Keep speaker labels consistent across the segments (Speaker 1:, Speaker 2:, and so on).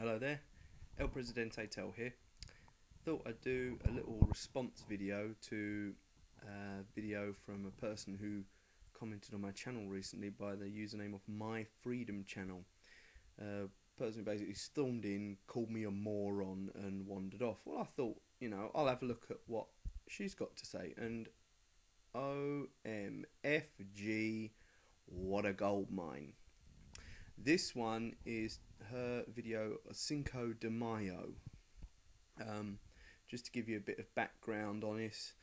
Speaker 1: Hello there, El Presidente Tel here. Thought I'd do a little response video to a video from a person who commented on my channel recently by the username of MyFreedomChannel. Person who basically stormed in, called me a moron and wandered off. Well, I thought, I'll have a look at what she's got to say, and OMFG, what a gold mine. This one is her video, Cinco De Mayo. Just to give you a bit of background on this,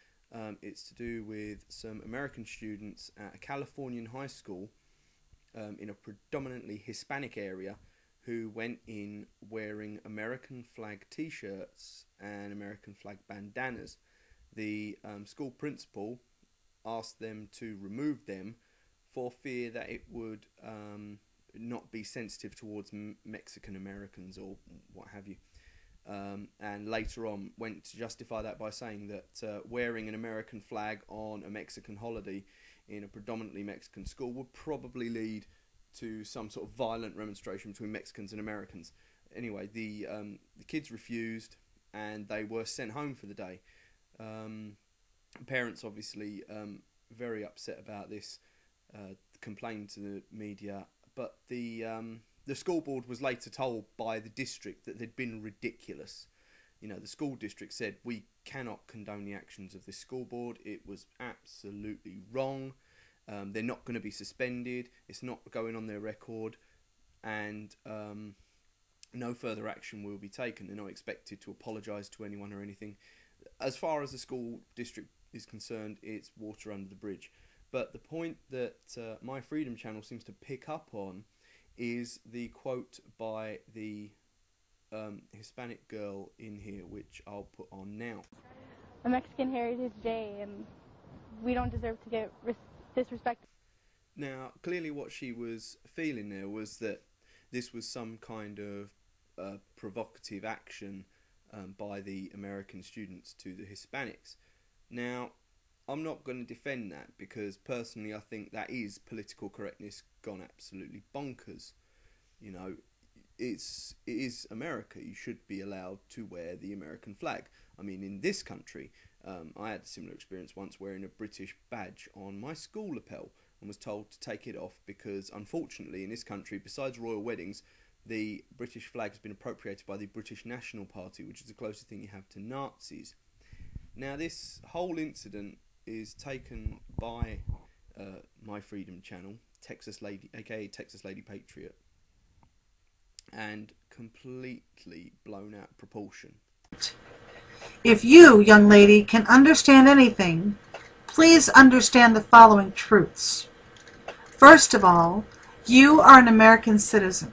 Speaker 1: it's to do with some American students at a Californian high school in a predominantly Hispanic area who went in wearing American flag t-shirts and American flag bandanas. The school principal asked them to remove them for fear that it would not be sensitive towards Mexican Americans or what have you. And later on went to justify that by saying that wearing an American flag on a Mexican holiday in a predominantly Mexican school would probably lead to some sort of violent remonstration between Mexicans and Americans. Anyway, the kids refused and they were sent home for the day. Parents obviously very upset about this, complained to the media, but the school board was later told by the district that they'd been ridiculous. The school district said, we cannot condone the actions of this school board. It was absolutely wrong. They're not going to be suspended. It's not going on their record, and no further action will be taken. They're not expected to apologise to anyone or anything. As far as the school district is concerned, it's water under the bridge. But the point that My Freedom Channel seems to pick up on is the quote by the Hispanic girl in here, which I'll put on now.
Speaker 2: A Mexican Heritage Day, and we don't deserve to get disrespected.
Speaker 1: Now, clearly what she was feeling there was that this was some kind of provocative action by the American students to the Hispanics. Now, I'm not going to defend that, because personally I think that is political correctness gone absolutely bonkers. It is America. You should be allowed to wear the American flag. I mean, in this country, I had a similar experience once wearing a British badge on my school lapel and was told to take it off because, unfortunately, in this country, besides royal weddings, the British flag has been appropriated by the British National Party, which is the closest thing you have to Nazis. Now, this whole incident is taken by My Freedom Channel, Texas Lady, aka Texas Lady Patriot, and completely blown out of proportion.
Speaker 3: If you, young lady, can understand anything, please understand the following truths. First of all, you are an American citizen,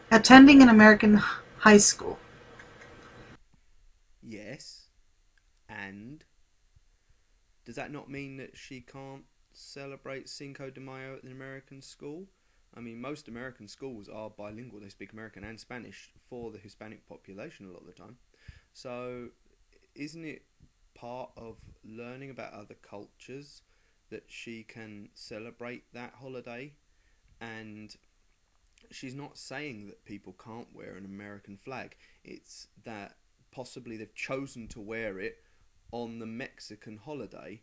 Speaker 3: attending an American high school.
Speaker 1: Yes, and does that not mean that she can't celebrate Cinco De Mayo at an American school? I mean, most American schools are bilingual. They speak American and Spanish for the Hispanic population a lot of the time. So isn't it part of learning about other cultures that she can celebrate that holiday? And she's not saying that people can't wear an American flag. It's that possibly they've chosen to wear it on the Mexican holiday,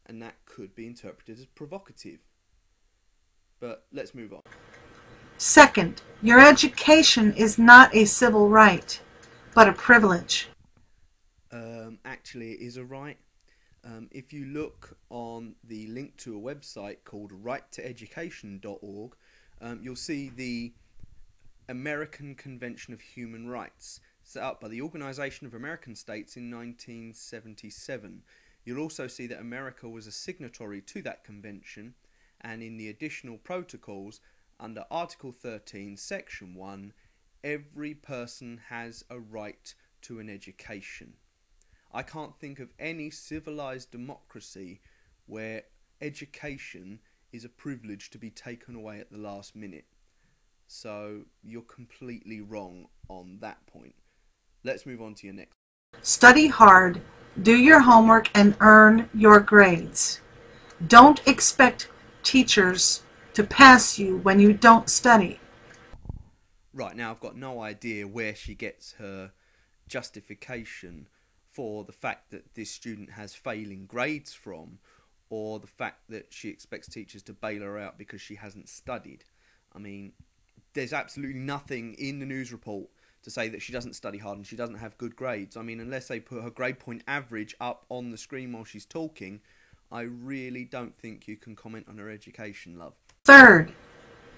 Speaker 1: and that could be interpreted as provocative. But let's move on.
Speaker 3: Second, your education is not a civil right, but a privilege.
Speaker 1: Actually, it is a right. If you look on the link to a website called righttoeducation.org, you'll see the American Convention of Human Rights, set up by the Organization of American States in 1977. You'll also see that America was a signatory to that convention, and in the additional protocols, under Article 13, Section 1, every person has a right to an education. I can't think of any civilized democracy where education is a privilege to be taken away at the last minute. So you're completely wrong on that point. Let's move on to your next.
Speaker 3: Study hard, do your homework, and earn your grades. Don't expect teachers to pass you when you don't study.
Speaker 1: Right, now I've got no idea where she gets her justification for the fact that this student has failing grades from, or the fact that she expects teachers to bail her out because she hasn't studied. I mean, there's absolutely nothing in the news report to say that she doesn't study hard and she doesn't have good grades. I mean, unless they put her grade point average up on the screen while she's talking, I really don't think you can comment on her education, love.
Speaker 3: Third,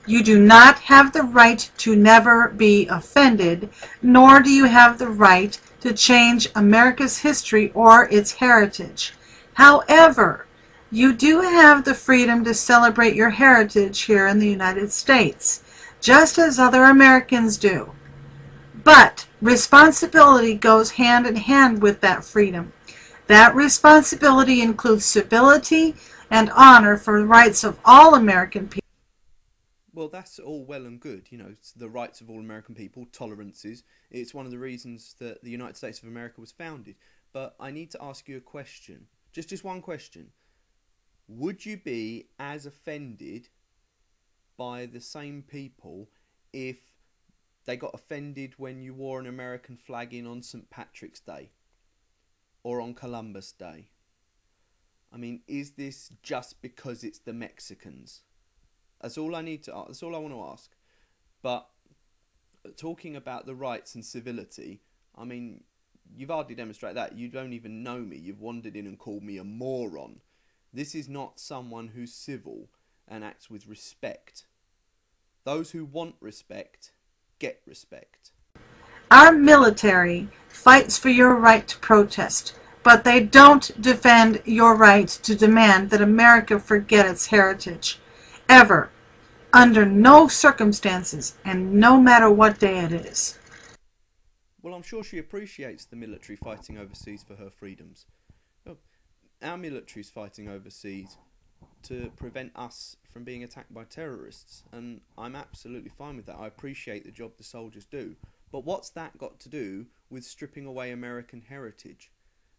Speaker 3: you do not have the right to never be offended, nor do you have the right to change America's history or its heritage. However, you do have the freedom to celebrate your heritage here in the United States, just as other Americans do. But responsibility goes hand in hand with that freedom. That responsibility includes civility and honor for the rights of all American people.
Speaker 1: Well, that's all well and good, you know, it's the rights of all American people, tolerances. It's one of the reasons that the United States of America was founded. But I need to ask you a question, just one question. Would you be as offended by the same people if they got offended when you wore an American flag in on St. Patrick's Day or on Columbus Day? I mean, is this just because it's the Mexicans? That's all I need to ask. That's all I want to ask. But talking about the rights and civility, I mean, you've hardly demonstrated that. You don't even know me. You've wandered in and called me a moron. This is not someone who's civil and acts with respect. Those who want respect get respect.
Speaker 3: Our military fights for your right to protest, but they don't defend your right to demand that America forget its heritage. Ever. Under no circumstances, and no matter what day it is.
Speaker 1: Well, I'm sure she appreciates the military fighting overseas for her freedoms. Our military's fighting overseas to prevent us from being attacked by terrorists, and I'm absolutely fine with that. I appreciate the job the soldiers do. But what's that got to do with stripping away American heritage?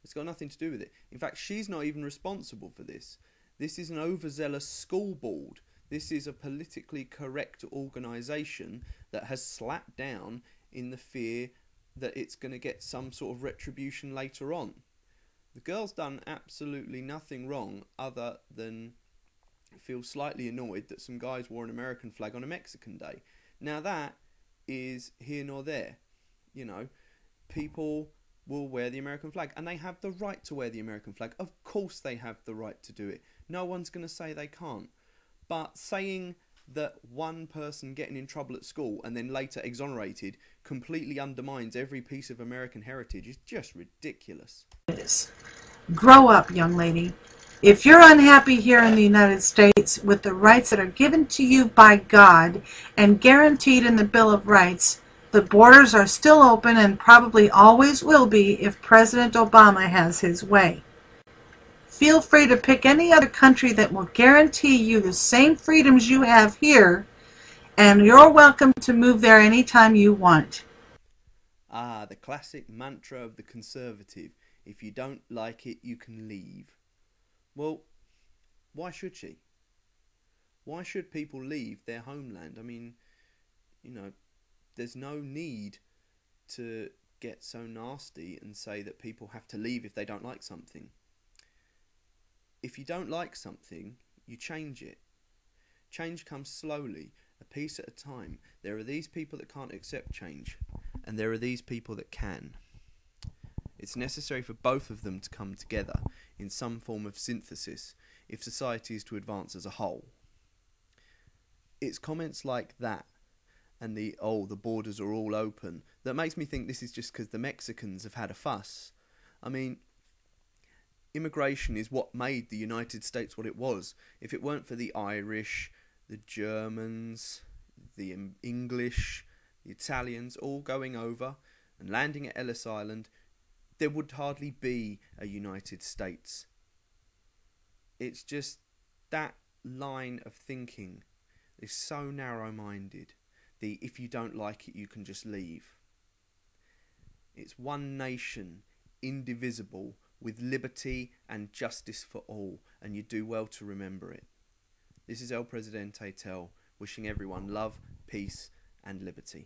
Speaker 1: It's got nothing to do with it. In fact, she's not even responsible for this. This is an overzealous school board. This is a politically correct organisation that has slapped down in the fear that it's going to get some sort of retribution later on. The girl's done absolutely nothing wrong other than feel slightly annoyed that some guys wore an American flag on a Mexican day. Now that is here nor there. You know, people will wear the American flag and they have the right to wear the American flag. Of course they have the right to do it. No one's going to say they can't. But saying that one person getting in trouble at school and then later exonerated completely undermines every piece of American heritage is just ridiculous.
Speaker 3: Grow up, young lady. If you're unhappy here in the United States with the rights that are given to you by God and guaranteed in the Bill of Rights, the borders are still open and probably always will be if President Obama has his way. Feel free to pick any other country that will guarantee you the same freedoms you have here, and you're welcome to move there anytime you want.
Speaker 1: Ah, the classic mantra of the conservative. If you don't like it, you can leave. Well, why should she? Why should people leave their homeland? I mean, you know, there's no need to get so nasty and say that people have to leave if they don't like something. If you don't like something, you change it. Change comes slowly, a piece at a time. There are these people that can't accept change, and there are these people that can. It's necessary for both of them to come together in some form of synthesis if society is to advance as a whole. It's comments like that and the borders are all open that makes me think this is just because the Mexicans have had a fuss. I mean, immigration is what made the United States what it was. If it weren't for the Irish, the Germans, the English, the Italians all going over and landing at Ellis Island, there would hardly be a United States. It's just that line of thinking is so narrow-minded. The if you don't like it, you can just leave. It's one nation, indivisible, with liberty and justice for all, and you do well to remember it. This is El Presidente Tel, wishing everyone love, peace, and liberty.